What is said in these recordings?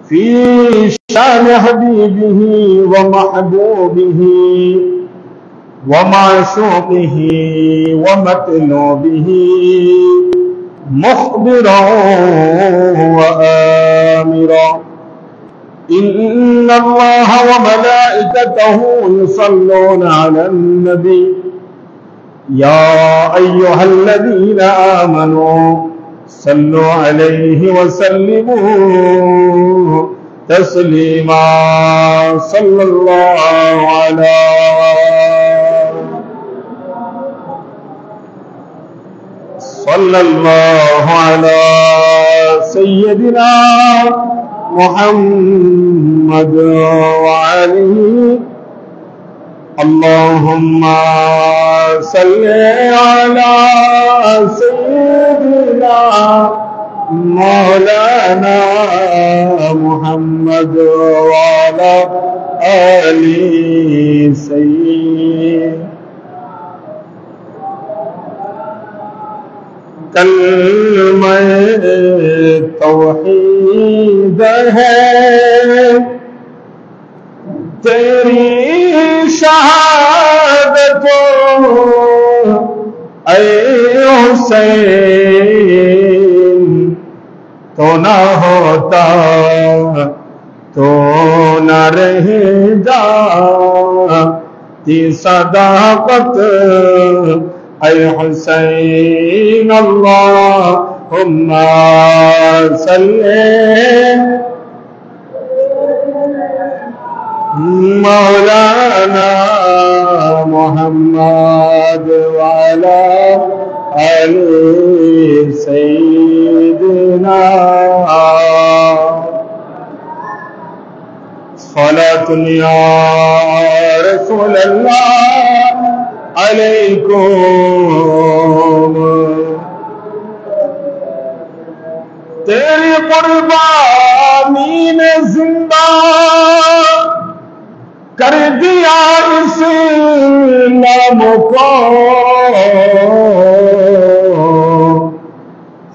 في شان حبيبه ومحبوبه ومعشوقه ومطلوبه مخبرا وآمرا إن الله وملائكته يصلون على النبي يا أيها الذين آمنوا صلوا عليه وسلموا تسليما صلى الله على سيدنا محمد وعليه اللهم صل على سيدنا مولانا محمد وعلى آل سيدنا कलमा तौहीद है तेरी शहादत ऐ हुसैन तो न होता तो न रह जाती सदाकत ऐ हुसैन अल्लाहुम्मा सल्ली मौलाना मुहम्मद वाला आले सय्यिदना सलातुन या रसूल अल्लाह अलैकुम तेरी कुर्बानी ने जिंदा कर दिया इस्लाम को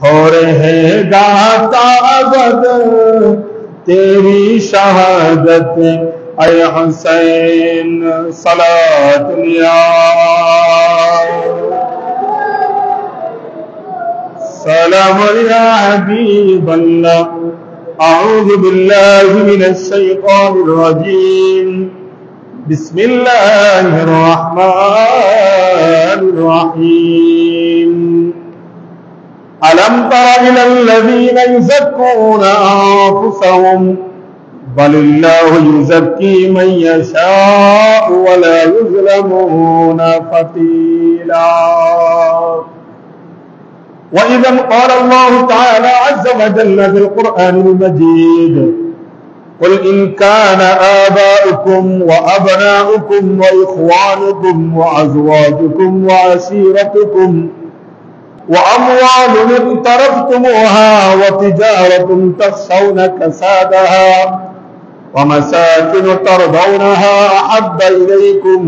हो रहेगा ताबद तेरी शहादत ऐ हुसैन सलातुन या सलामुन या हबीबल्लाह अऊज़ु बिल्लाहि मिनश शैतानिर रजीम बिस्मिल्लाहिर रहमानिर रहीम अलम तरा इलल लज़ीना युज़क्कूना अन्फुसहुम बलिल्लाहु युज़क्की मन यशाअु वला युज़लमूना फतीला वइज़ा क़ाल अल्लाहु तआला अज़्ज़ व जल्ल फ़िल क़ुरआनिल मजीद क़ुल इन कान आबाउकुम व अबनाउकुम व इख़वानुकुम व अज़वाजुकुम व अशीरतुकुम व अमवालुन इक़्तरफ़्तुमूहा व तिजारतुन तख़शौना कसादहा वमसाकिन तरदौनहा अहब्ब इलैकुम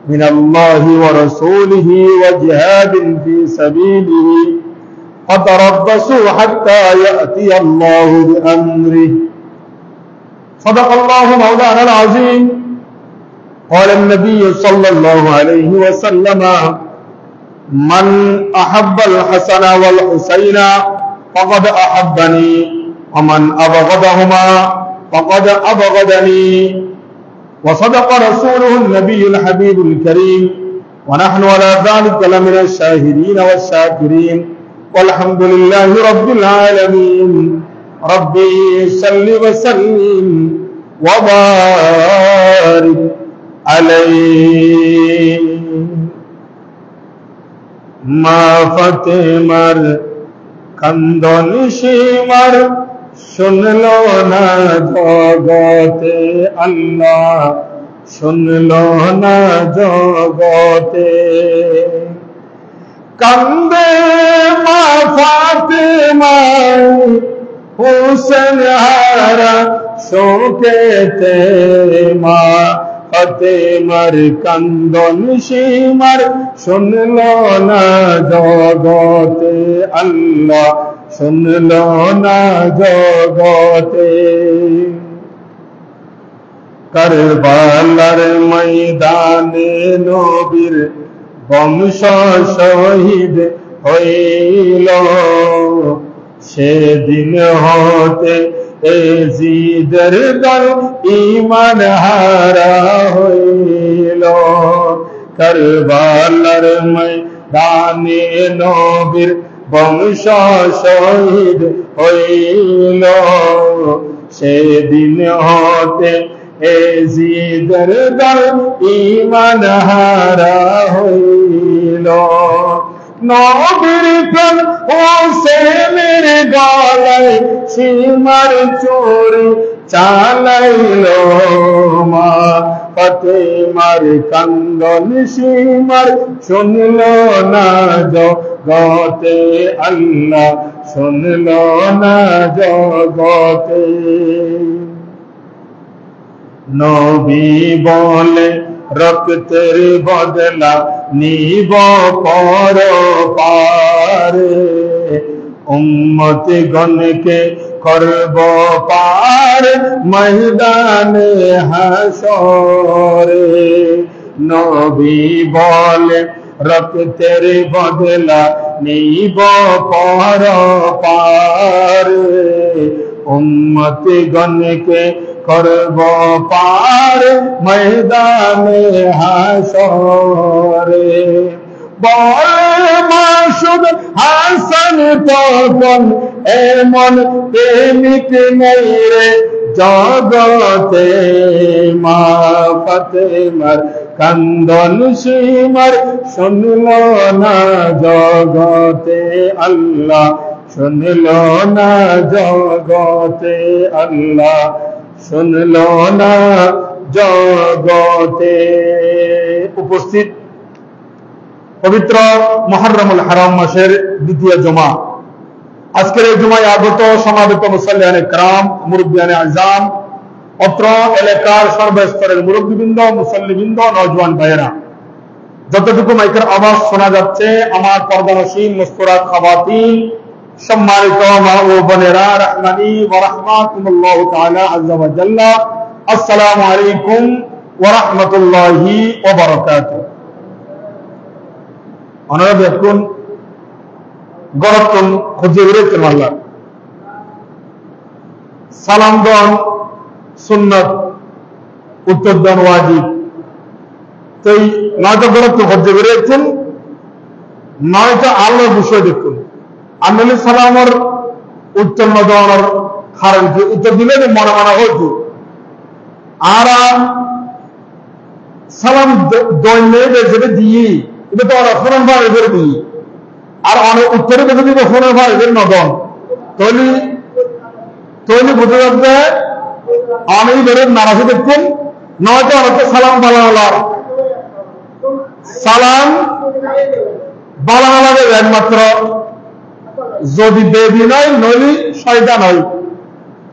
मिनल्लाहि व रसूलिहि व जिहादिन फी सबीलिहि फतरब्बसू हत्ता यअतिय अल्लाहु बिअम्रिहि सदक़ल्लाहु मौलाना अज़ीम क़ाल अन्नबी सल्लल्लाहु अलैहि वसल्लम मन अहब्बल हसन वल हुसैन फ़क़द अहब्बनी व मन अबग़दहुमा फ़क़द अबग़दनी वसदक़ रसूलुहुन नबियुल हबीबुल करीम व नहनु अला ज़ालिका लमिन अश-शाहिदीन वश-शाकिरीन वल्हम्दुलिल्लाहि रब्बिल आलमीन रब्बी सल्लि व सल्लिम व बारिक अलैहि मा फतेमर कंदोनिशीमर सुन लो ना जगते अल्लाह सुन लो ना जगते कंदे मा फातिमा हुसैन हारा शोकेते मा फतेमर कंदोनिशीमर सुन लो ना जगते अल्लाह শুনল না জগতে। কারবালার ময়দানে নবীর বংশ শহীদ হইল, সেদিন হতে এজিদের দল ঈমান হারা হইল। কারবালার ময়দানে নবীর বংশ শহীদ হইল, সেদিন হতে এজিদের দল ঈমান হারা হইল। নবীর প্রাণ হোসেনের গলায় সীমার চুরি চালাইল, মা ফাতেমার কান্দন সীমার শুনল না জগতে, আল্লাহ শুনল না জগতে। নবী বলে রক্তের বদলা নিব পরপারে, উম্মতি গণকে করব পার ময়দানে হাসরে। নবী বলে রক্তের বদলা নিব পরপারে, উম্মতি গণকে করব পার ময়দানে হাসরে। বল মাসুদ হাসান তখন এমন প্রেমিক নেই রে জগতে, মা ফাতেমার কান্দন সীমার শুনল না জগতে, আল্লাহ শুনল না জগতে, আল্লাহ শুনল না জগতে। উপস্থিত পবিত্র মুহররমুল হারাম মাসের দ্বিতীয় জুমা, আজকের এই জুমায় আগত সমাবেত মুসাল্লিয়ানে کرام, মুরব্বিয়ানে আযম, অত্র এলাকার সর্বস্তরের মুরব্বিবৃন্দ, মুসল্লিবৃন্দ, নওজওয়ান ভাইয়েরা, যতটুকু মাইকের আওয়াজ শোনা যাচ্ছে আমার পর্দানশীল মুস্কুরাত খাওয়াতিন, সম্মানিত মা ও বোনেরা, রাহমানি ওয়া রাহমাতুল্লাহ তাআলা আযজা ওয়া জাল্লা, আসসালামু আলাইকুম ওয়া রাহমাতুল্লাহি ওয়া বারাকাতুহু। অনারা দেখুন গরতন খুঁজে বেরোতে পারলাম, সালাম দেন সুন্নত, উত্তর দেন ওয়াজিব। তো এই নয়টা গরত্ব খুঁজে বেরোচ্ছেন, নয়টা আল্লাহর বিষয় দেখুন। আনলে সালামর উত্তর ন দেওয়ার কারণ কি? উত্তর দিলে মনে মনে হইতো আর সালাম দৈন্যে যেটা দিই এটা তো আর ফোনের ভাড়া করে দিই, আর অনেক উত্তরে বেঁধে দিব ফোনের ভাড়া এদের নদন, তৈলি তৈলি বুঝে যাচ্ছে অনেক বেরোর নারাজে দেখুন। নয়তো অনেক সালাম বালা সালাম বালা লাগে একমাত্র যদি বেবি নয় নইলে শয়তান হয়,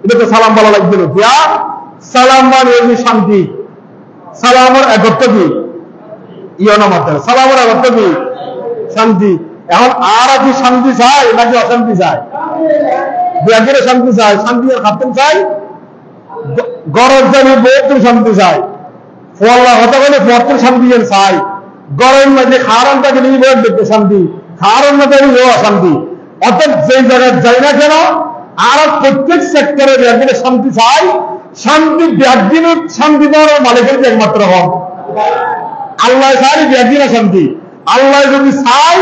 এটা তো সালাম বলা লাগবে না। সালাম মানে শান্তি, সালামের একত্র কি ইয়না মাত্রা, সালামের একত্র কি শান্তি। এখন আর কি শান্তি চাই নাকি অশান্তি চাই? ব্যাগের শান্তি চাই, শান্তি আর খাতেন চাই, গরজ জানি বহু শান্তি চাই, ফল্লা হতে গেলে পত্র শান্তি চাই, গরম মাঝে খাওয়ানটাকে নিয়ে দেখতে শান্তি, খাওয়ান না তাই অশান্তি। অর্থাৎ যে জায়গায় যাই না কেন আর প্রত্যেক সেক্টরে ব্যাগিনে শান্তি চাই, শান্তি ব্যাগিন শান্তি দেওয়ার মালিকের একমাত্র হন আল্লাহ চাই, ব্যাগিনা শান্তি। আল্লাহ যদি চাই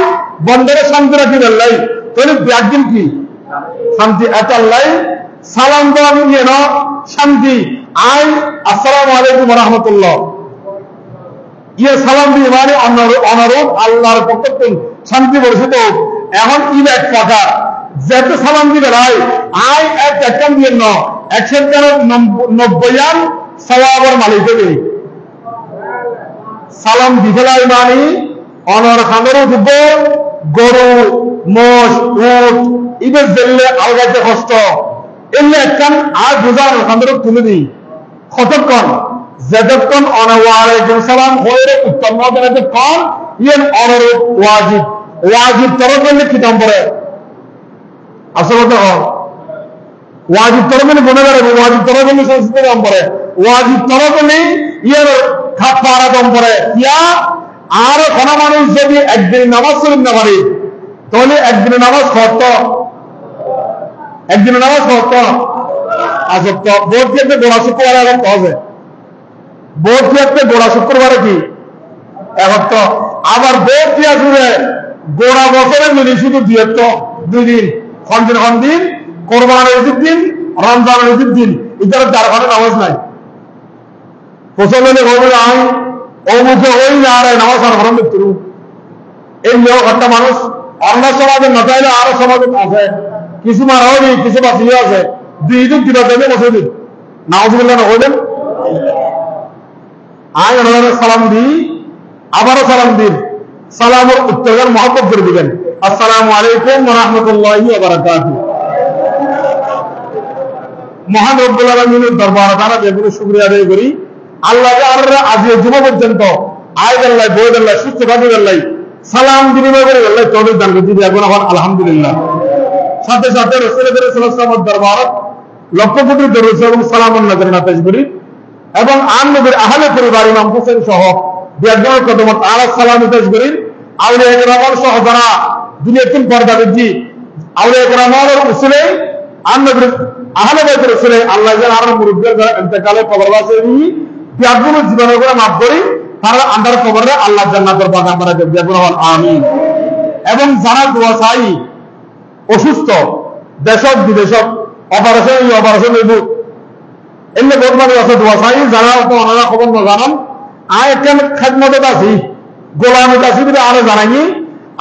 বন্দরে শান্তি রাখি আল্লাহ, তাহলে ব্যাগিন কি শান্তি। এত আল্লাহ সালাম দেওয়া নিয়ে না শান্তি। আই আসসালামু আলাইকুম ওয়া রাহমাতুল্লাহ, ইয়ে সালাম দিয়ে মানে অনারোধ আল্লাহর পক্ষ থেকে শান্তি বর্ষিত। এখন ঈদ এক টাকা যেতে সালাম দিবে ভাই, আই এক একখান দিয়ে ন 190 সওয়াবের মালিক দেবে। সালাম দিবেলাই মানে অনর খানেরও দিব, গরু মোষ উট ঈদের জেলে আলগাইতে কষ্ট, এলে একখান আর বোঝার খানেরও তুলে দিই কতক্ষণ যতক্ষণ অনাওয়ালাইকুম সালাম হয়ে উত্তম হবে কন ইয়েন অনরূপ ওয়াজিব। ওয়াজিব তরফ করলে কি দাম পড়ে? আসলে তো ওয়াজিব তরফে গুণে বেড়ে ওয়াজিব তরফে সংস্কৃতি কম পড়ে ওয়াজিব তরফে ইয়ার খাপ পাড়া কম পড়ে ইয়া আর কোন মানুষ যদি একদিন নামাজ পড়েন না পারে তাহলে একদিনে নামাজ খরচ একদিনে নামাজ খরচ আসক্ত বোধ ক্ষেত্রে গোড়া শুক্রবার এখন হবে বোধ ক্ষেত্রে গোড়া শুক্রবারে কি এখন তো আবার বোধ দিয়া শুনে গোড়া বছরে মিলি শুধু দিয়ে তো 2 দিন দিন কোরবানের ঈদের দিন রমজানের ঈদের দিন ইতার 4 ঘন্টা নামাজ নাই প্রচলনে বলবে আই ও মুখে ওই না আর নামাজ আর ভরণ দেখতে এই লোক একটা মানুষ অন্য সমাজে না চাইলে আরো সমাজে আছে কিছু মারাও নেই কিছু বাঁচিয়ে আছে 2 দিন দিবা দেবে বসে দিন নাউজুবিল্লাহ না হইলেন আয় ওনারা সালাম দিই আবারও সালাম দিন সালামের উত্তর মহব্বত করে দিবেন আসসালামু আলাইকুম ওয়া রাহমাতুল্লাহি ওয়া বারাকাতুহু মহান রব্বুল আলামিনের দরবারে তারা যেগুলো শুকরিয়া আদায় করি আল্লাহ আজ জুমা পর্যন্ত আয়দাল্লাহ বৈদাল্লাহ সুস্থ থাকুদাল্লাহ সালাম বিনিময় করে আল্লাহ তৌফিক দান করে দিবে এখন আলহামদুলিল্লাহ সাথে সাথে রাসূলুল্লাহ সাল্লাল্লাহু আলাইহি ওয়াসাল্লামের দরবারে লক্ষ কোটি দরুদ এবং সালাম নজরে নাতেজ করি এবং আন নবীর আহলে পরিবার ইমাম হোসেন সহ বিয়াদর কদমত আলা সালাম পেশ করি আউলিয়া কেরামের সহ যারা দুনিয়াতুল পর্দা দেখি আউলিয়া কেরামের উসুলে আন নবীর আহলে বাইতের উসুলে আল্লাহ জান আর মুরব্বিদের যারা ইন্তেকালে কবরবাসী বিয়াদগুলো জীবনের করে মাফ করি তারা আন্ডার কবরে আল্লাহ জান্নাতের বাগান আমরা দেব আমিন এবং যারা দোয়া চাই অসুস্থ দেশক বিদেশক অপারেশন হইব এমনি বহুত মানুষ আছে দোয়া চাই যারা ওনারা খবর না জানান আয় কেন খেদমত আছি গোলামিত আছি বলে আরো জানাইনি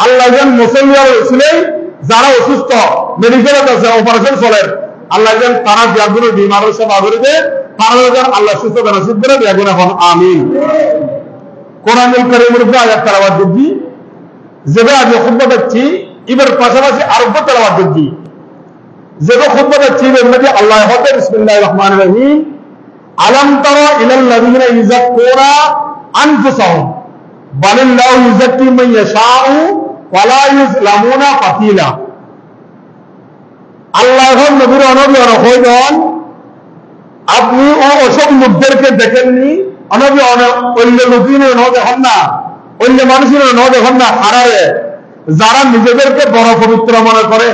আল্লাহ যেন মুসলিয়ার হয়েছিল যারা অসুস্থ মেডিকেলত আছে অপারেশন চলেন আল্লাহ যেন তারা ব্যাগুলো বিমারের সব আদরিতে তারা যেন আল্লাহ সুস্থতা নসিব করে ব্যাগুন এখন আমিন কোরআনুল কারীমের উপরে আয়াত তেলাওয়াত করছি যেভাবে আমি খুতবা দিচ্ছি এবার পাশাপাশি আরব্য তেলাওয়াত করছি যেভাবে খুতবা দিচ্ছি এমনি আল্লাহ হতে বিসমিল্লাহির রহমানির রহিম আলাম তারা ইলাল লাযিনা ইযাক্কুনা আনফুসাহুম বালিল্লাহু ইযাক্কি মান ইয়াশাউ ওয়া লা ইউযলামুনা ফাতিলা আল্লাহর নবীর অনবী হইলেন আপনি ওসব লোকদেরকে দেখেননি অনবী অন্য লোকিনে ন দেখেন না অন্য মানুষের ন দেখেন না হারারে যারা নিজেদেরকে বড় পবিত্র মনে করে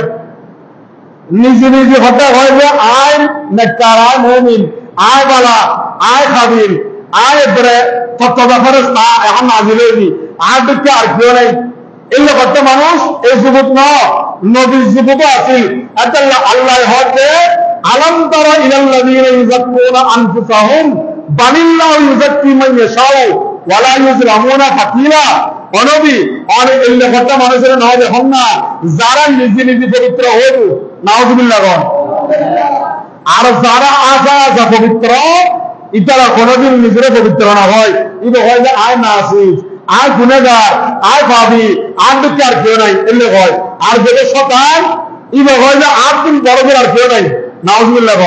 নিজে নিজে হত্যা হয় যে আয় নেককার আয় মুমিন আয় বালা আয় খাবির আয় এবারে তত্ত্বাবধানে এখন নাজিল হয়নি আর দিকে আর কেউ নেই এই লোকটা মানুষ এই যুবক নবীর যুবক আছিল আল্লাহ হতে আলাম তারা ইলাল লাযিনা ইযাক্কুনা আনফুসাহুম বালিল্লাহু ইযাক্কি মান ইয়াশাউ ওয়া লা ইউযলামুনা ফাতিলা অনবী অনেক এই লোকটা মানুষের না দেখুন না যারা নিজে নিজে পবিত্র হইব নাউযুবিল্লাহ আর যারা আসা পবিত্র ইতারা কোনদিন নিজেরা পবিত্র না হয় ইবে হয় যে আয় নাসিফ আয় গুনাহগার আয় পাপী আর দিকে আর কেউ নাই এলে হয় আর যেটা শতান ইবে হয় যে আর দিন বড় বড় আর কেউ নাই নাউযুবিল্লাহ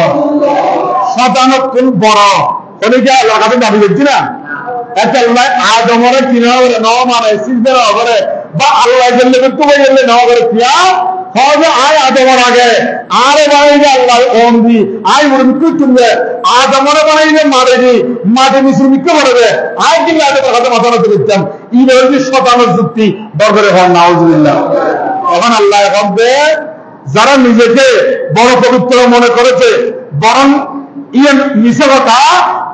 শতান কোন বড় অনেকে লাগাতে দাবি করছি না এটা আল্লাহ আদমরে কিনারে নওয়া মানে সিজদা করে বা আল্লাহ জেলে তো বলে নওয়া করে কিয়া হবে আয় আদমর আগে আরে বানাইবে আল্লাহ ওম দি আয় মুরবিকে তুলবে আদমরে বানাইবে মারেনি মাটি মিশ্রমিকে মারবে আয় কি আদমের হাতে মাথা রাখতে দিতাম এই রকম শতানের যুক্তি দরকারে হয় নাউজুবিল্লাহ এখন আল্লাহ হবে যারা নিজেকে বড় পবিত্র মনে করেছে বরং ইয়ে মিছে কথা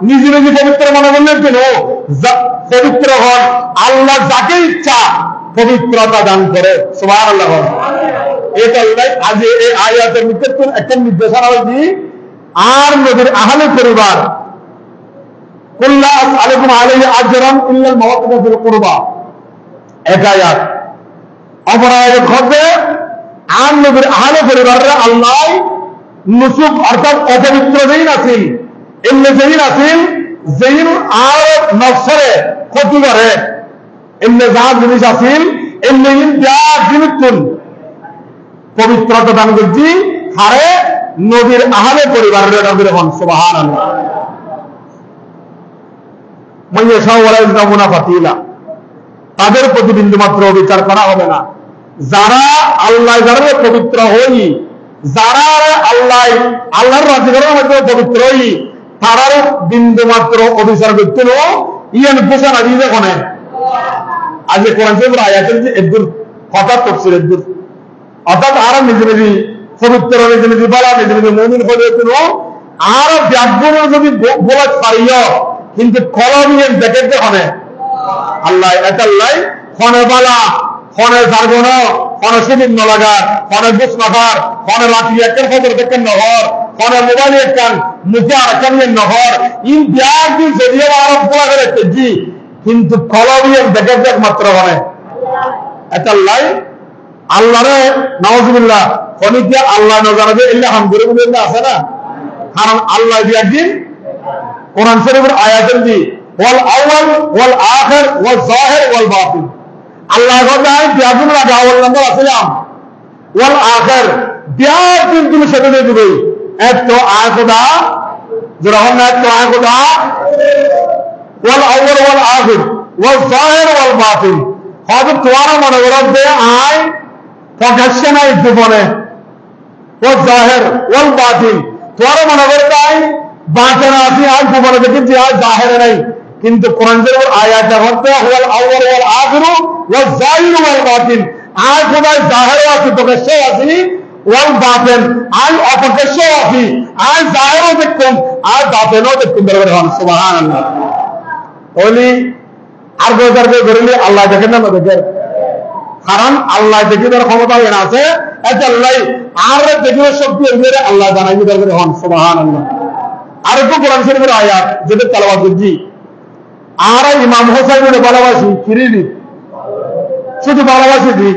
নিজে নিজে পবিত্র মনে করলেন কেন পবিত্র হন আল্লাহ যাকে ইচ্ছা পবিত্রতা দান করে সুবহানাল্লাহ এটা আজ এই আয়াতের মধ্যে একটা নির্দেশনা হয়েছে আর নবীর আহলে পরিবার কুল্লা আসআলুকুম আলাইহি আজরান ইল্লাল মাওয়াদ্দাতা ফিল কুরবা এক আয়াত অপর আয়াত হবে আর নবীর আহলে পরিবাররা আল্লাহ নুসুক অর্থাৎ অপবিত্র যেইন আছেন এমনি যেইন আছেন যেইন আর নফসরে ক্ষতি করে এমনি যা জিনিস আছেন এমনি যা জিনিস পবিত্রতা দান করছি হারে নবীর আহলে পরিবারের নবীর হন সুবহানাল্লাহ মাইয়াশাউ ওয়া লা ইউযলামুনা ফাতিলা তাদের প্রতি বিন্দু মাত্র বিচার করা হবে না যারা আল্লাহ যারা পবিত্র হই যারা আল্লাহর রাজ্যের মধ্যে পবিত্রই তারার বিন্দু মাত্র অভিচার করতে ইয়ান ঘোষণা দিয়ে দেখনে আজকে কোরআন শরীফের আয়াতের যে একদূর হঠাৎ তফসির একদূর অর্থাৎ আরো নিজে নিজে পবিত্র নিজে নিজে বলা নিজে নিজে মমিন হলে কোনো আর ব্যাগুলো যদি বলা পারিও কিন্তু কলমিয়ে দেখে হবে আল্লাহ এটাল্লাই ফনে বালা ফনে জারগন ফনে শিবির নলাগা ফনে বুস নগর ফনে লাঠি একের খবর দেখেন নহর ফনে মোবাইল একান মুখে আরেকান নহর ইন ব্যাগ যদিও আরো বলা করে তেজি কিন্তু কলমিয়ে দেখে দেখ মাত্র মানে এটাল্লাই আল্লাহরে নাউজুবিল্লাহ ফনিকে আল্লাহ নজারাবে ইল্লা হামদুলিল্লাহ আছে না কারণ আল্লাহ একদিন কোরআন শরীফের আয়াতের দি ওয়াল আউয়াল ওয়াল আখির ওয়াল যাহির ওয়াল বাতিন আল্লাহ কথায় বিয়াগুন লাগে আউয়াল নাম্বার আসলাম ওয়াল আখির বিয়াগুন তুমি সেটা দিবে এক তো আয়াতটা যখন এক তো আয়াতটা ওয়াল আউয়াল ওয়াল আখির ওয়াল যাহির ওয়াল বাতিন হয়তো তোমার মনে করবে আয় প্রকাশ্যে নাই গোপনে ওয়াল যাহির ওয়াল বাতিন তোমার মনে করবে আয় বাঁচানো আছে আর গোপনে দেখেছি আর জাহেরে নাই কিন্তু কোরআন শরীফের আয়াত হচ্ছে ওয়াল আউয়াল ওয়াল আখিরু ওয়াল যাহির ওয়াল বাতিন আর খোদায় জাহের আছে প্রকাশ্য আছে ওয়াল বাতিন আর অপ্রকাশ্য আছে আর জাহেরও দেখুন আর বাতিনও দেখুন বলবেন সুবহানাল্লাহ ওলি আর গোজার করিলে আল্লাহ দেখেন না দেখেন কারণ আল্লাহ দেখে তার ক্ষমতা আছে আল্লাহ আর দেখে শক্তি এর আল্লাহ জানাই দরকার হন সুবহানাল্লাহ আর একটু কোরআন শরীফের আয়াত যেটা তেলাওয়াত করছি আর ইমাম হোসেনের ভালোবাসি কিরিলি শুধু ভালোবাসি দি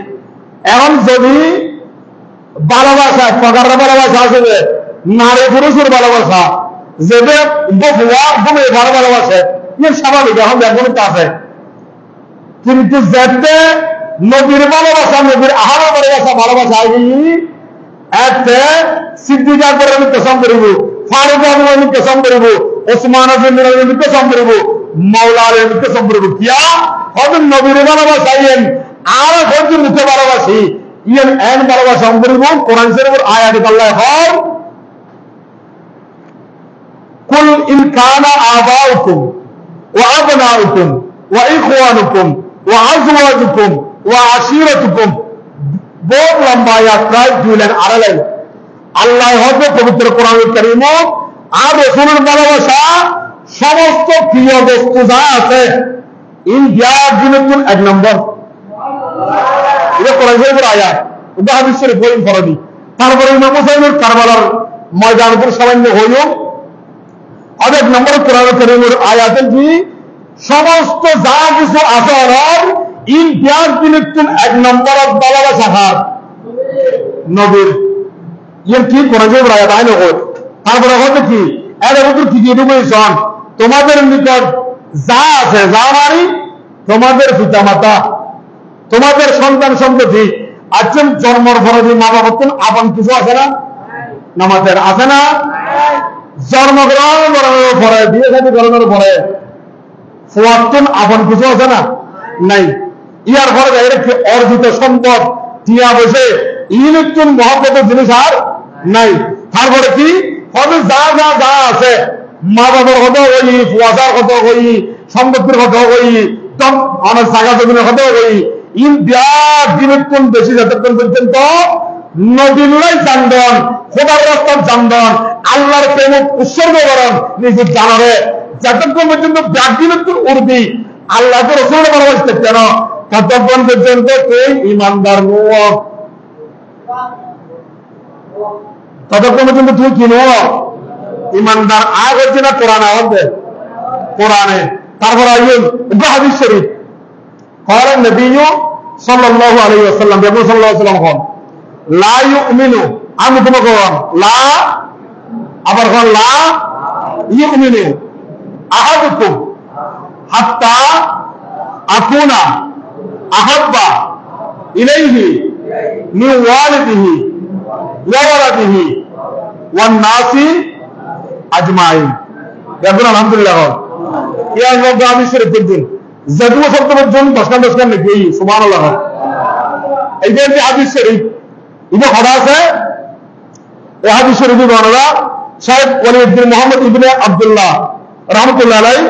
এখন যদি ভালোবাসা প্রকার ভালোবাসা আসবে নারী পুরুষের ভালোবাসা যেটা বফুয়া বমে ভালোবাসে ইয়ে স্বাভাবিক এখন দেখুন আছে কিন্তু যেতে নবীর ভালোবাসা নবীর আহার ভালোবাসা আগে এতে সিদ্দিক আকবরের আমি কসম করিব ফারুক আজমের আমি কসম করিব ওসমান আজমের আমি কসম করিব মৌলার আমি কসম করিব কিয়া হয়তো নবীর ভালোবাসা ইয়েন আর হয়তো মুখে ভালোবাসি ইয়েন এন ভালোবাসা আমি করিব কোরআন শরীফের আয়াত আল্লাহ হর কুল ইন কানা আবাউকুম ওয়া আবনাউকুম ওয়া ইখওয়ানুকুম ওয়া আজওয়াজুকুম ওয়া আশিরাতুকুম বহুত লম্বা আয়াত প্রায় 2 লাইন আড়াই লাইন আল্লাহ হয়তো পবিত্র কোরআনুল কারীম আর রাসূলের ভালোবাসা সমস্ত প্রিয় বস্তু যা আছে ইন্ডিয়ার জিনিসগুলো এক নম্বর এটা কোরআন শরীফের আয়াত এটা হাদিস শরীফ বইন ফরদি তারপরে ইমাম হুসাইনের কারবালার ময়দান উপর সামান্য হইও আর এক নম্বর কোরআনুল কারীমের আয়াতের কি সমস্ত যা কিছু আছে আর ইন্ডিয়ার জিনিসগুলো এক নম্বর ভালোবাসা হাত নবীর ইয়ে কি কোরআন শরীফের আয়াত আইন হয় তারপরে হয়তো কি এর উপর কি এডুকেশন তোমাদের নিকট যা আছে যা মানে তোমাদের পিতামাতা তোমাদের সন্তান সন্ততি আজকে জন্মর পরে যে মা বাবা আপন কিছু আছে না নামাজের আছে না জন্মগ্রহণ করানোর পরে বিয়ে শাদী করানোর পরে ফুয়াতুন আপন কিছু আছে না নাই ইয়ার পরে কি অর্জিত সম্পদ টিয়া বসে ইলেকট্রন মহব্বতের জিনিস আর নাই তারপরে কি হবে যা যা যা আছে মা বাবার কথা হই ফুয়াশার কথা হই সম্পত্তির কথা হই অনেক জায়গা জমিনের কথা হই ইন্ডিয়ার জিনিসটুন বেশি যতক্ষণ পর্যন্ত নদীলাই জানদন খোদার রাস্তার জানদন আল্লাহর প্রেম উৎসর্গ করেন নিজের জানারে যতক্ষণ পর্যন্ত ব্যাগ জিনিসটুন উঠবি আল্লাহকে রসুলের ভালোবাসতে কেন ততক্ষণ পর্যন্ত তুই ইমানদার নয় ততক্ষণ পর্যন্ত তুই কি নয় ইমানদার আগ হচ্ছে না কোরআন আওয়াজে কোরআনে তারপর আইন হাদিস শরীফ قال النبي صلى الله عليه وسلم يقول صلى الله عليه وسلم لا يؤمن আমি তোমাকে লা আবার লা يؤمن احدكم حتى اكون احب اليه من والده وولده والناس আজমাইন দেখুন আলহামদুলিল্লাহ ইয়ার মধ্যে আমি শরীফ দিন যদিও শব্দের জন্য দশখান নাকি সুবহানাল্লাহ এই যে হাদিস শরীফ এটা হঠাৎ আছে এই হাদিস শরীফে বর্ণনা শাহেখ ওয়ালিউদ্দিন মুহাম্মদ ইবনে আব্দুল্লাহ রাহমাতুল্লাহ আলাইহি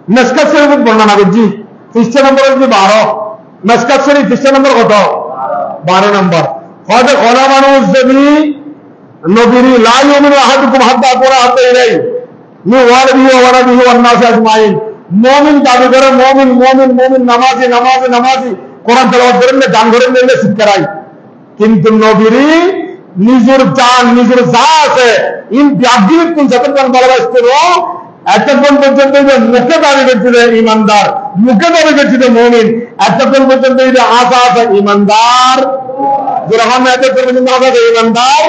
মিশকাত শরীফে বর্ণনা করছি পৃষ্ঠা নম্বর 12 মিশকাত শরীফ পৃষ্ঠা নম্বর কত 12 নম্বর হযরত ওলামা উযবি নবীরি লা ইউমিনু আহাদুকুম হাত্তা আকুনা হাত্তা ইলাই মি ওয়ালিহি ওয়া ওয়ালাদিহি ওয়ান নাস আজমাইন মুমিন দাবি করে মুমিন নামাজি কোরআন তেলাওয়াত করেন না গান ধরেন না শিক্ষারাই কিন্তু নবীরি নিজের জান নিজের যা আছে ইন বিআদিন কোন যতক্ষণ ভালোবাসতেন এতক্ষণ পর্যন্ত মুখে দাবি করছিল ইমানদার মুখে দাবি করছিল মুমিন এতক্ষণ পর্যন্ত আশা আছে ইমানদার যখন এতক্ষণ পর্যন্ত আশা আছে ইমানদার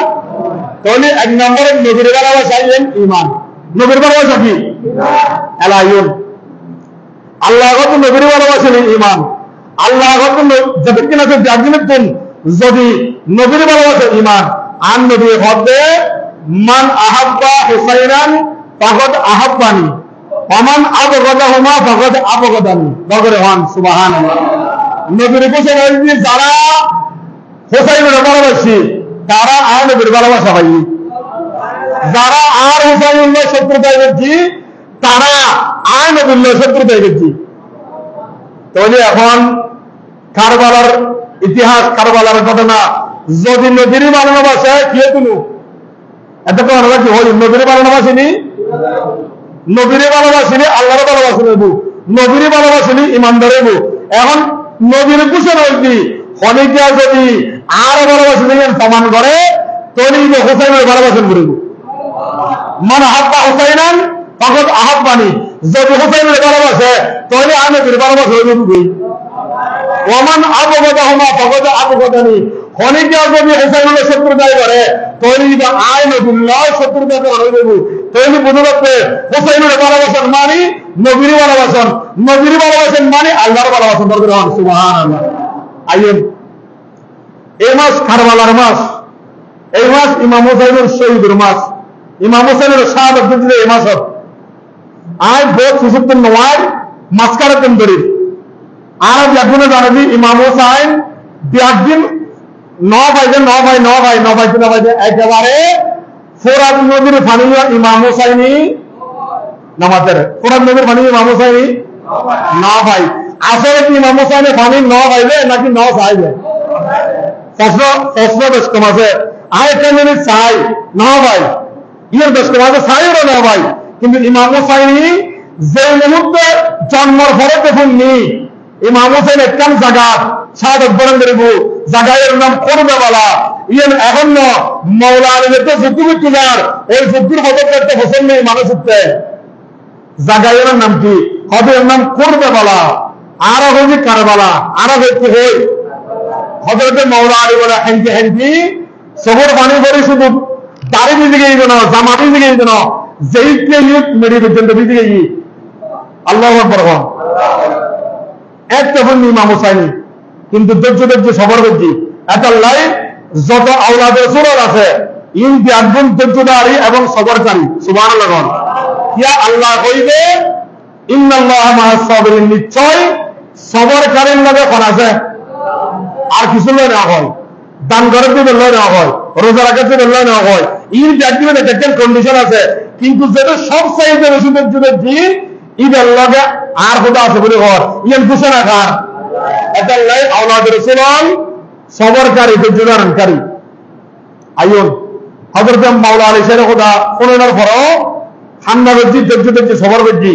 তাহলে এক নম্বরে নবীর ভালোবাসা ইমান নবীর ভালোবাসা কি আলাইয়ুন আল্লাহ কত নবীর ভালোবাসেন ইমান আল্লাহ কত যতক্ষণ আছে বিআদিন যদি নবীর ভালোবাসা ইমান আর নবী হতে মান আহাব্বা হুসাইনান ফাকাদ আহাব্বানি ওমান আবগাদাহুমা ফাকাদ আবগাদানি বগরে হন সুবহানাল্লাহ নবীর কোসে বলছি যারা হুসাইনের ভালোবাসি তারা আর নবীর ভালোবাসা পাই যারা আর হুসাইনের শত্রুতায় গেছি তারা আর নবীর শত্রুতায় গেছি তাহলে এখন কারবালার ইতিহাস কারবালার ঘটনা যদি নবীর ভালোবাসে কি তুমি এতক্ষণ আমরা কি হই নবীর ভালোবাসিনি নবীর ভালোবাসিনি আল্লাহর ভালোবাসিনি নবীর ভালোবাসিনি ইমানদারের এখন নবীর কুশল হইতি অনেকে যদি আর ভালোবাসিনি প্রমাণ করে তৈরি হোসাইনের ভালোবাসেন করব মানে হাব্বা হোসাইনান ফাকাদ আহাব্বানি যদি হোসাইনের ভালোবাসে তৈরি আর নবীর ভালোবাসা হইবে ওমান আবগাদাহুমা ফাকাদ আবগাদানি অনেকে যদি হোসাইনের শত্রুতায় করে তৈরি আয় নবীল্লাহ শত্রুতাকে হয়ে দেব তৈরি বুঝে রাখবে হোসাইনের ভালোবাসেন মানে নবীর ভালোবাসেন মানে আল্লাহর ভালোবাসেন দরকার সুবহানাল্লাহ আইয়েন এই মাস কারবালার মাস এই মাস ইমাম হোসাইনের শহীদের মাস ইমাম হোসাইনের শাহাদাত দিলে এই মাস আয় বহুত সুসুত্তর নওয়ার মাসকারাতেন দরির আর একজনে জানাবি ইমাম হোসাইন বিয়াদিন একেবারে ফোরাদ নদীর ফানিয়া ইমাম হোসাইনি নামাজের ফোরাদ নদীর ফানি ইমাম হোসাইনি না ভাই আসলে কি ইমাম হোসাইনি ফানি ন ভাইবে নাকি ন চাইবে প্রশ্ন বেশ কম আছে আরেকটা মিনিট চাই না ভাই ইয়ের বেশ কম আছে চাইও না ভাই কিন্তু ইমাম হোসাইনি যে মুহূর্তে জন্মর পরে দেখুন নি ইমাম হোসেন একখান জায়গা শাহাদাত বরণ করিব জায়গার নাম করবেওয়ালা ইয়েন এখন মৌলা আলীর তো যুক্তিবিজ্ঞার এই যুক্তির মতো করতে হোসেন নেই মানুষ উঠতে জায়গার নাম কি হবে এর নাম করবেওয়ালা আর হইনি কারবালা আর হইতে হই হজরতে মৌলা আলী বলে হ্যান্টি শহর পানি করে শুধু দাড়ি ভিজে গিয়ে যেন জামা ভিজে গিয়ে যেন যেইকে মেরি পর্যন্ত ভিজে গিয়ে আল্লাহ আকবার একটা হননি ইমাম হোসাইনি কিন্তু ধৈর্য সবর করছি একটা লাইফ যত আওলাদের সুরত আছে ইনকি একজন ধৈর্যধারী এবং সবরকারী সুবহানাল্লাহ ইয়া আল্লাহ কইবে ইন্নাল্লাহা মা'আস সাবিরিন নিশ্চয় সবরকারীর লগে কোন আছে আর কিছু না হয় দান করে দিবে না হয় রোজা রাখতে দিবে না হয় ইন জাতীয় একটা কন্ডিশন আছে কিন্তু যেটা সব চাইতে বেশি ধৈর্যধারী ইদের লগে আর খোদা আছে বলে ঘর ইয়েন ঘোষণা কার এটা লাই আওলাদের রাসূল সবরকারী ধৈর্যধারণকারী আইয়ুন হযরত মাওলা আলী শের খোদা কোনের পরও ঠান্ডা বেজি ধৈর্য সবর বেজি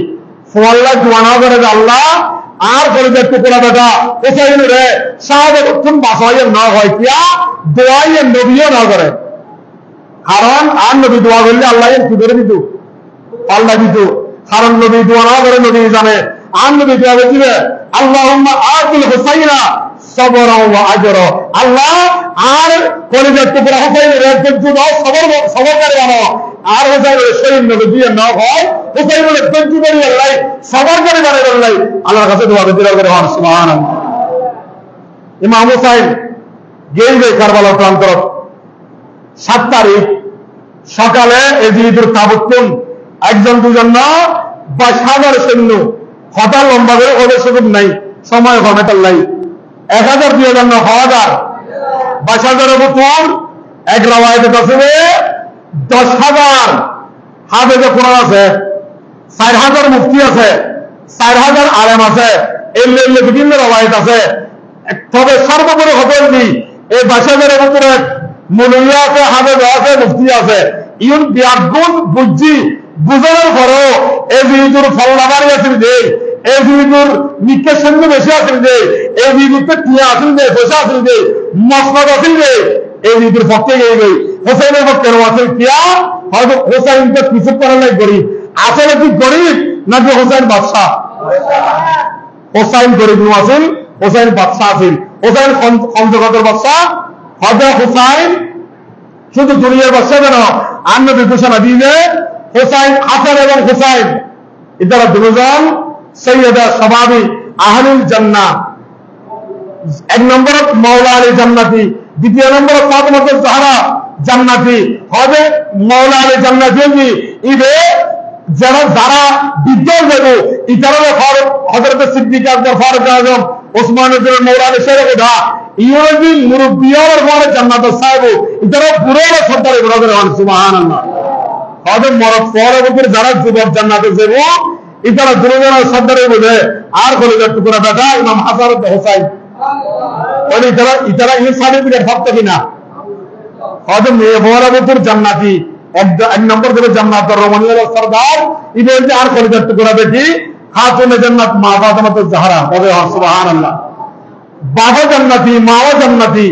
ফওয়াল্লাহ দুআনা করে আল্লাহ আর করে দেখতে কোলা বেটা হোসাইন রে শাহাদাত উত্তম বাসায় না হয় কিয়া দোয়াই নবীও না করে কারণ আর নবী দোয়া করলে আল্লাহ কি করে দিত আল্লাহ দিত কারণ নবী দোয়া না করে নবী জানে আর নবী দোয়া করবে আল্লাহুম্মা আতিল হুসাইনা সবরা ওয়া আজরা আল্লাহ আর করে দেখতে পুরা হোসাইনের ধৈর্য দাও সবরকারী বানাও আর হোসাইনের শহীদ নবী দিয়ে না হয় হোসাইনের ধৈর্য ধরে আল্লাহ সবরকারী বানাই আল্লাহ আল্লাহর কাছে দোয়া করতে হবে সুবহানাল্লাহ ইমাম হোসাইন গেইবে কারবালার প্রান্তর 7 তারিখ সকালে এজিদুর তাবুত্তুন একজন দুজন না বা সাগর সৈন্য হঠাৎ লম্বা করে ওদের সুযোগ নাই সময় হবে তার নাই 1000 2000 না 1000 22,000 উপর এক রাওয়ায়াতে আছে 10,000 হাফেজে কোরআন আছে, 4,000 মুফতি আছে, 4,000 আলেম আছে, এর বিভিন্ন রাওয়ায়াত আছে। তবে সর্বোপরি খবর কি এই 22,000 ভিতরে মুলুয়া আছে, হাফেজ আছে, মুফতি আছে। ইউন বিয়াগুন বুঝি বুঝানোর পরেও এই বিহিতুর ফল লাগারি আছে যে, এই বিহিতুর নিকের সঙ্গে বেশি আছে যে, এই বিহিতুতে টিয়া আছে যে, পয়সা আছে যে, মসনদ আছে যে, এই বিহিতুর পক্ষে গিয়ে গই হোসেনের পক্ষে আছে টিয়া। হয়তো হোসেন তো কিছু করার নাই গরিব, আসলে কি গরিব নাকি হোসেন বাদশাহ? হোসেন গরিব আছেন, হোসেন বাদশাহ আছেন। হোসেন পঞ্চগতের বাদশাহ, হজরত হোসেন শুধু দুনিয়ার বাদশাহ কেন, আর নবী ঘোষণা দিয়ে হোসেন, হাসান এবং হোসেন এরা দুজন সৈয়দা শাবাবি আহলুল জান্নাহ। 1 নম্বর মাওলা আলী জান্নাতি, 2 নম্বর ফাতিমাতুজ জাহরা জান্নাতি। হবে মাওলা আলী জান্নাতি ইবে যারা বিদ্যাল দেবো ইতারা হযরত সিদ্দিক আকবর, ফারুক আজম, ওসমান গনি, মাওলা আলী শের দা ইউরবি মুরব্বিয়ার পরে জান্নাতের সাহেব ইতারা পুরো সরদারে বরাবর হন। সুবহানাল্লাহ। হবে মরদ পরে বছর যারা যুবক জান্নাতে যাব ইতারা দুজন সরদারে বলে আর কলেজের টুকরা বেটা ইমাম হাসান হোসেন ওই ইতারা এই সার্টিফিকেট থাকতো কিনা। হবে মেয়ে পরে বছর জান্নাতি, 1 নম্বর দেবে জান্নাতের রমণীয় সরদার ইবের যে আর কলেজের টুকরা বেটি খাতুনে জান্নাত মা ফাতিমাতুজ জাহরা। তবে সুবহানাল্লাহ। বাবা জান্নাতি, মাও জান্নাতি,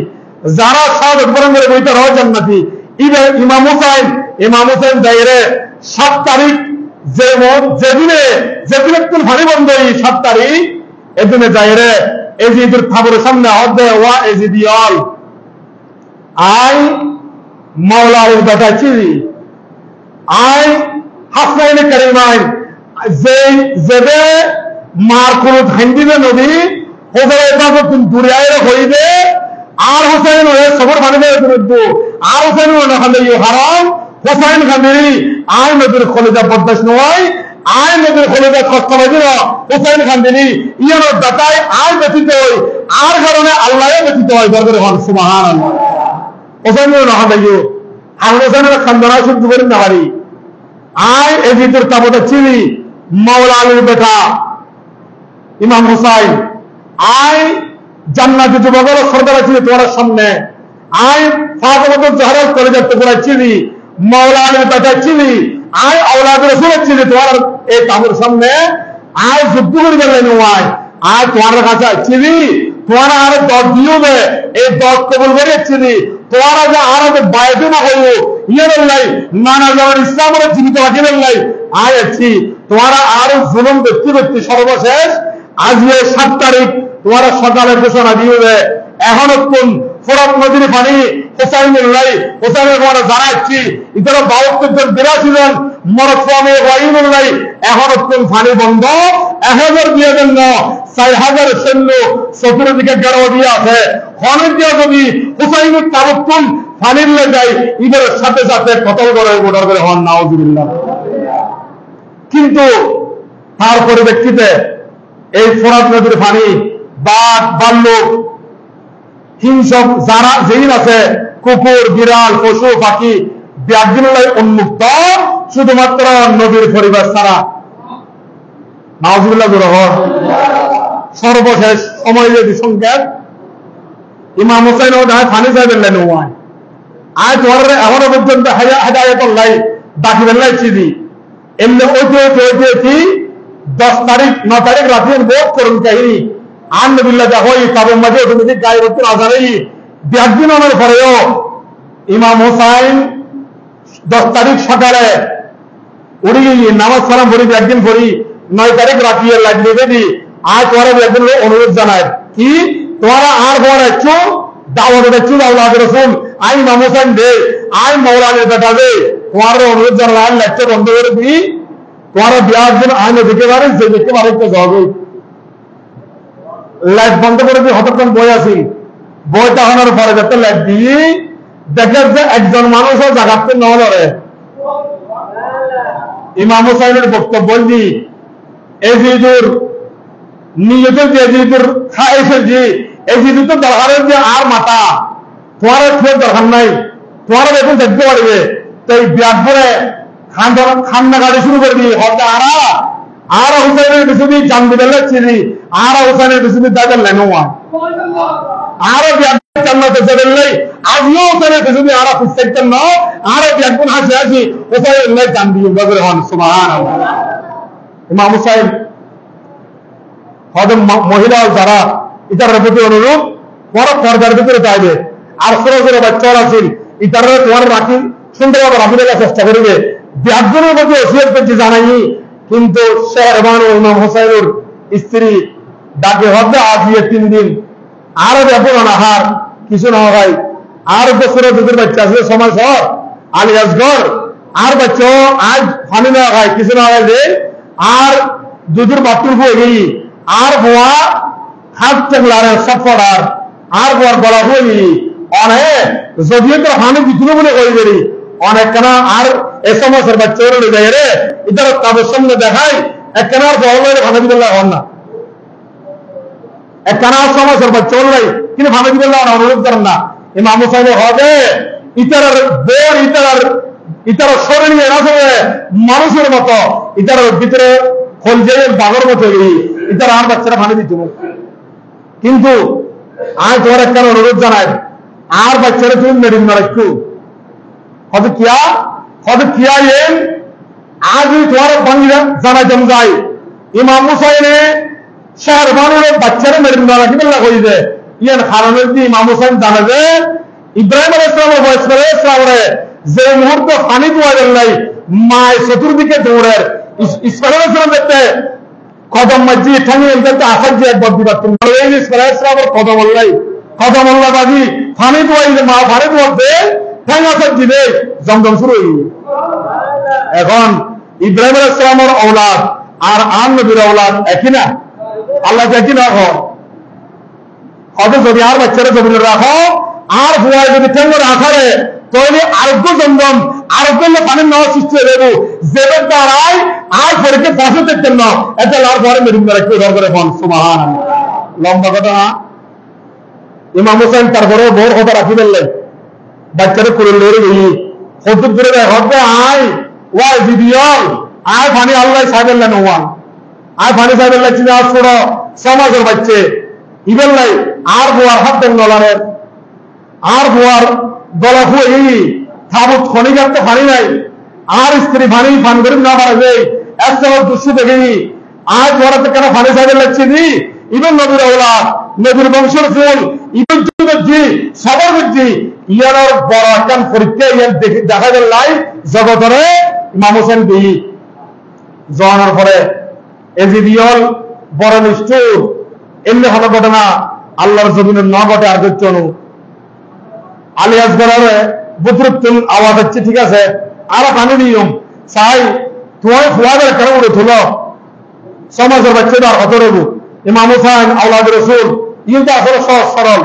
যারা সব একবারে মেরে বইতে রহ জান্নাতি। ইমাম হুসাইন দাইরে 7 তারিখ যেদিনে একটু ভারী বন্ধ 7 তারিখ এদিনে দাইরে এজিদের খাবারের সামনে হদে ওয়া এজিদিয়াল আই মাওলা আলী বেটা চিরি আই হাসনাইনে কারিমাইন যে মার কোনো ধান্দিবে নদী দূরে আইরে হইবে আর হোসেন সবর বানিয়ে আর হোসেন হারাম হোসেন খান্দি আই নদীর খলিজা বরদাস্ত নয়, আই নদীর খলিজা কষ্ট হবে না। হোসেন খান্দিনি ইয়ানোর দাতায় আই ব্যতীত হই, আর কারণে আল্লাহ ব্যতীত হয়। দরকার হন সুবহানাল্লাহ। হোসেন না খান্দিও আর হোসেনের খান্দনা সহ্য করি না পারি। আই এই ভিতর তাবতা চিনি মাওলা আলীর বেটা ইমাম হুসাইন, আই জান্নাতি যুবকের সরদার ছিল তোমার সামনে, আই ফাতিমাতুজ জাহরা কলেজের টুকরা চিনি মাওলা আলীর বেটা চিনি, আই আওলাদ রাসূলের চিনি তোমার এই তাবুর সামনে। আই যুদ্ধ করে গেলেন আই তোমার কাছে চিনি তোমার আর 10 দিবে, এই 10 কবুল করে চিনি তোমার আগে আর বায়তে না হইব ইয়ে নাই নানা যেমন ইসলামের জীবিত রাখিবেন নাই। আই আছি তোমার আর জুলুম ব্যক্তি সর্বশেষ আজ 7 তারিখ তোমার সকালে ঘোষণা দিবে। এখন কোন ফোরাত নদীর পানি হোসাইনের লাই হোসাইনের পরে জানাচ্ছি ইতারা 72 জন 82 জন মরদ ফামে ওয়াইনুল লাই এখন কোন পানি বন্ধ 1000 দিয়ে দেন না 4000 সৈন্য চতুর্দিকে গেড়াও দিয়ে আছে। খনের দিয়ে যদি হোসাইনের তাবুকুন পানির লে যায় ইদের সাথে সাথে কতল করে গোটার করে হন নাউজুবিল্লাহ। কিন্তু তার পরিপ্রেক্ষিতে এই ফোরাত নদীর পানি বাঘ ভাল্লুক হিংসক যারা যেই আছে কুকুর বিড়াল পশু পাখি ব্যাগগুলোই উন্মুক্ত শুধুমাত্র নবীর পরিবার ছাড়া। নাউজুবিল্লাহ। সর্বশেষ সময় যদি সংকেত ইমাম হুসাইন ও ফানি যাইবেন ওয়াই আজ তোমার এখনো পর্যন্ত হেদায়েতুল্লাহ বাকি বেল্লাই চিনি এমনি ওইতে 10 তারিখ 9 তারিখ রাতে ভোট করুন কাহিনী আর নবিল্লাহ যা হই তাদের মাঝে তুমি গায়ে রক্ত আজারেই ব্যাগদিন আমার পরেও ইমাম হুসাইন 10 তারিখ সকালে উড়ি নামাজ সালাম পড়ি ব্যাগদিন পড়ি 9 তারিখ রাতে লাগবে যদি আজ তোমার একদিন অনুরোধ জানায় কি তোমারা আর ঘর একটু দাওয়াত একটু আল্লাহ রাসূল আই ইমাম হুসাইন দে আই মাওলা আলীর বেটা দে তোমার অনুরোধ জানায় লেকচার বন্ধ করে দি তোমারা বিয়ার দিন আইনে দেখতে পারেন যে দেখতে পারেন তো যাবে লাইট বন্ধ করে দিয়ে হতক্ষণ বই আসি বইটা হওয়ার পরে যাতে লাইট দিয়ে দেখে যে একজন মানুষও জাগাতে নহলে ইমাম হুসাইনের বক্তব্য বলছি এজিদুর নিয়তের যে এজিদুর খাইছে যে এজিদুর তো দরকারের যে আর মাথা তোমার ফের দরকার নাই তোমার এখন দেখতে পারবে তো এই ব্যাগ করে খান্না গাড়ি শুরু করবি হয়তো আর হুসাইনের বিশুদ্ধি জানবিদাল্লাহ চিনি আর হুসাইনের বিশুদ্ধি দাদার লেনোয়া আরো ব্যাগ জান্নাতে যাবেন আজও হুসাইনের বিশুদ্ধি আর ফুসতেন না আরো ব্যাগুন হাসি হাসি হুসাইনের জানবি বগরে হন সুবহানাল্লাহ। ইমাম হুসাইন হয়তো মহিলা যারা ইতারের প্রতি অনুরূপ বড় পর্দার ভিতরে চাইবে আর ছোট ছোট বাচ্চারা আছেন ইতারের তোমার রাখি সুন্দরভাবে রাখি দেওয়ার চেষ্টা করবে ব্যাগজনের প্রতি ওসিয়ত করছে জানাই কিন্তু শেরবান ও ইমাম হুসাইনের স্ত্রী ডাকে হবে আজ 3 দিন আরো ব্যাপক আহার কিছু না হয় আর ছোট দুধের বাচ্চা আছে সমাজ শহর আলী আসগর আর বাচ্চা আজ পানি না হয় কিছু না হয় যে আর দুধের বাথরুম হয়ে গেই আর বোয়া হাত টেকলার সফর আর বোয়ার গলা হয়ে গেই অনেক যদিও তো হানি দিতুন বলে কই বেরি অনেক কেনা আর এই সমাজের বাচ্চারা লয়ে যায় রে ইদার কাবের সামনে দেখাই এক কেনার বড় ভাবে দিল্লাহ হন না এক কেনার সমাজের বাচ্চা নাই কিন্তু ভাবে দিল্লাহ অনুরোধ করেন না ইমাম হুসাইন হবে ইতার বোর ইতার শরীর নিয়ে না মানুষের মতো ইতার ভিতরে খলজের বাগর মতো ইতার আর বাচ্চারা ভাবে দিত কিন্তু আজ তোমার একটা অনুরোধ জানাই আর বাচ্চারা তুমি মেডিন না রাখু হয়তো কিয়া এন আজ তোমার বাংলা জানাই জম যাই ইমাম হুসাইনে শেরবানের বাচ্চারা মেডিন না রাখি বললা কই যে ইয়ান খারানের দি ইমাম হুসাইন জানা যে ইব্রাহিম আলাইহিস সালামের বয়স করে ইসলামে যে মুহূর্তে পানি দোয়া নাই মায় চতুর্দিকে দৌড়ের ইসমাইল আলাইহিস সালাম দেখতে কদম মজ্জি ঠাঙ্গি এলতে আসার যে একবার দিবার তুমি ইসমাইল আলাইহিস সালামের কদম আল্লাহ বাজি পানি দোয়াই মা পানি দোয়াতে ঠাঙ্গা আসার দিবে জমজম শুরু হয়ে গেল। এখন ইব্রাহিম আলাইহিস সালামের ঔলাদ আর নবীর ঔলাদ একই না আল্লাহ একই না হয়তো যদি আর বাচ্চারা জমিনে রাখো আর ভুয়ায় যদি ঠেঙ্গর আসারে তাহলে আরোগ্য জমজম আরোগ্য পানির নেওয়ার সৃষ্টি হয়ে যাবো যেটার দ্বারাই আর পরীক্ষা পাশে দেখতেন না এটা লাভ পরে মেরুন রাখতে ধর করে ফোন সুবহান লম্বা কথা না ইমাম হুসাইন তারপরে ভোর কথা রাখি ফেললেন বাচ্চারা করে লড়ে গেলি হতুব করে দেয় হতে আয় ওয়াই দিদিয়ল আয় পানি আল্লাহ সাহেবের লেন ওয়ান আয় পানি সাহেবের লাগছে আর ছোট সমাজের বাচ্চে ইবেল নাই আর বোয়ার হাত দেন নলারের আর বোয়ার গলা ফুয়ে থাবত খনিকার তো পানি নাই আর স্ত্রী পানি পান করে না পারা যায় একটা দুঃস্ব দেখেনি আজ পড়াতে কেন পানি সাহেবের লাগছে জি ইবেন নবীর ঔলাদ নবীর বংশের ফুল ইবেন জি সবার বুঝছি ইয়ার বড় একটা পরীক্ষা ইয়ার দেখা গেল লাই জগতরে ইমাম হোসেন দিই জওয়ানোর পরে এজিদিয়ল বড় নিষ্ঠুর এমনি হলো ঘটনা আল্লাহর জমিনের না ঘটে আর চনু আলী আসগরের বুদ্রুত্তুল আওয়াজ হচ্ছে ঠিক আছে আর কানু নিয়ম চাই তোমার ফুয়াদের কেন উড়ে তুলো সমাজের বাচ্চাদের হত রবু ইমাম হুসাইন আওলাদ রসুল কিন্তু আসলে সহজ সরল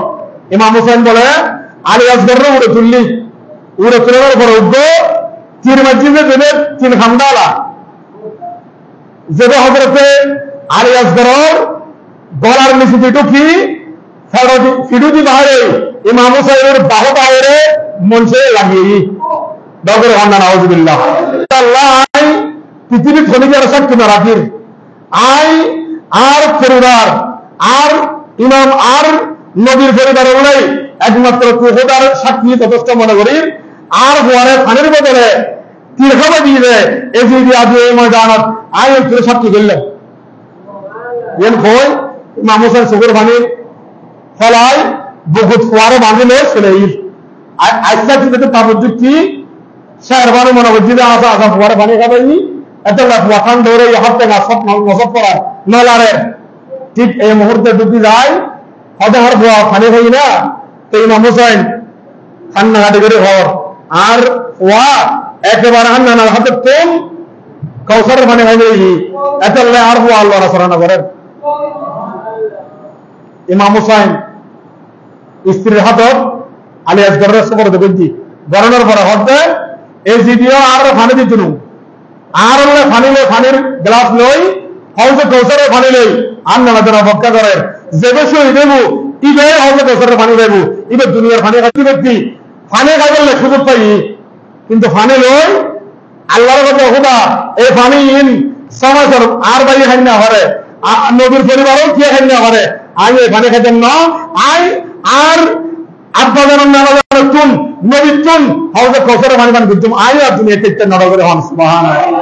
ইমাম হুসাইন বলে আলী আসগর উড়ে তুললি উড়ে তোলার পর উঠব তিন মসজিদে দেবে 3 খান্ডালা যেটা হজরতে আলী আসগরের গলার নিচে ঢুকি ফিডুদি বাহারে ইমাম হুসাইনের বাহু বাহারে মঞ্চে লাগিয়ে ডগর হন্না নাউজুবিল্লাহ আল্লাহ পৃথিবী খনিকের শক্তি না রাখির আই আর পরিবার আর ইমাম আর নবীর পরিবারের নাই একমাত্র কুহদার সাক্ষী যথেষ্ট মনে করি আর বোয়ারে পানির বদলে তীর্থবা দিয়ে দেয় এজিদি আদি এই ময়দানত আই তুলে সাক্ষী করলেন এন কই ইমাম হুসাইন সুগর পানি ফলাই বহুত ফুয়ারে বাঁধিলে চলে আইসা কি দেখতে তার কি শেরবানু মনে করছি যে আসা আসা ফুয়ারে পানি খাবাইনি এত ওয়াখান ধরে হাত থেকে নসব করার নলারে ঠিক এই মুহূর্তে ঢুকি যায় হতে হর পানি খাই না তো ইমাম হুসাইন কান্নাকাটি করে ঘর আর ওয়া একেবারে হান্নার হাতে কম কৌশলের পানি খাই এত আর হুয়া আল্লাহ রাসূলনা করেন ইমাম হুসাইন স্ত্রীর হাতত আলী আসগরের সবর দেখি গরমের পরে হতে এই জিদিও আর পানি দিত আর পানির গ্লাস লই হয়তো কৌশলের পানি লই আর নানা জন অপেক্ষা করেন যে বেশি দেবো ইবে হয়তো কৌশলের পানি দেবো ইবে দুনিয়ার পানি খাচ্ছি ব্যক্তি ফানে খাইলে সুযোগ পাই কিন্তু ফানে লই আল্লাহর কথা হুদা এই ফানি ইন সমাজের আর বাইরে খাই না পারে নবীর পরিবারও কে খাই না পারে আই এখানে খাইতেন না আই আর আব্বা জানার নানা তুন নবীর তুন হয়তো কসরে পানি পান করতাম আই আর দুনিয়া কেটে নড়া করে হন সুবহানাল্লাহ